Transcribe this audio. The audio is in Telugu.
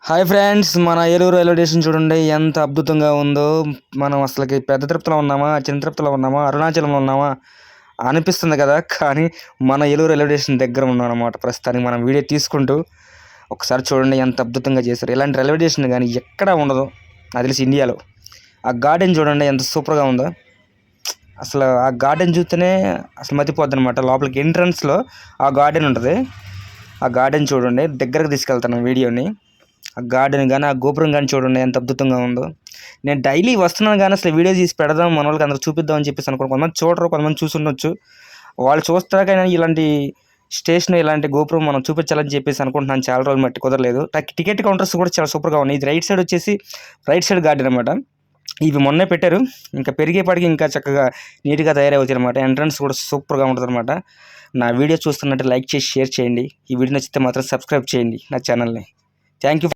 హాయ్ ఫ్రెండ్స్, మన ఏలూరు రైల్వే స్టేషన్ చూడండి ఎంత అద్భుతంగా ఉందో. మనం అసలుకి పెద్ద తిరుపతిలో ఉన్నామా, చిన్న తిరుపతిలో ఉన్నామా, అరుణాచలంలో ఉన్నామా అనిపిస్తుంది కదా. కానీ మన ఏలూరు రైల్వే స్టేషన్ దగ్గర ఉన్నాం అనమాట. ప్రస్తుతానికి మనం వీడియో తీసుకుంటూ ఒకసారి చూడండి ఎంత అద్భుతంగా చేశారు. ఇలాంటి రైల్వే స్టేషన్ కానీ ఎక్కడా ఉండదు నాకు తెలిసి ఇండియాలో. ఆ గార్డెన్ చూడండి ఎంత సూపర్గా ఉందో. అసలు ఆ గార్డెన్ చూస్తేనే అసలు మతిపోద్ది అనమాట. లోపలికి ఎంట్రన్స్లో ఆ గార్డెన్ ఉంటుంది. ఆ గార్డెన్ చూడండి, దగ్గరకు తీసుకెళ్తాను వీడియోని. ఆ గార్డెన్ కానీ ఆ గోపురం కానీ చూడండి ఎంత అద్భుతంగా ఉందో. నేను డైలీ వస్తున్నాను కానీ అసలు వీడియో తీసి పెడదాం, మన వాళ్ళకి అందరూ చూపిద్దాం అని చెప్పేసి అనుకున్నాను. కొంతమంది చూడరు, కొంతమంది చూసి ఉండొచ్చు. వాళ్ళు చూస్తాకైనా ఇలాంటి స్టేషన్, ఇలాంటి గోపురం మనం చూపించాలని చెప్పేసి అనుకుంటున్నాను. చాలా రోజులు మట్టి కుదరలేదు. టికెట్ కౌంటర్స్ కూడా చాలా సూపర్గా ఉన్నాయి. ఇది రైట్ సైడ్ వచ్చేసి రైట్ సైడ్ గార్డెన్ అనమాట. ఇవి మొన్నే పెట్టారు, ఇంకా పెరిగేపాటికి ఇంకా చక్కగా నీట్గా తయారవుతాయి అనమాట. ఎంట్రన్స్ కూడా సూపర్గా ఉంటుంది అనమాట. నా వీడియో చూస్తున్నట్టు లైక్ చేసి షేర్ చేయండి. ఈ వీడియో నచ్చితే మాత్రం సబ్స్క్రైబ్ చేయండి నా ఛానల్ని. Thank you.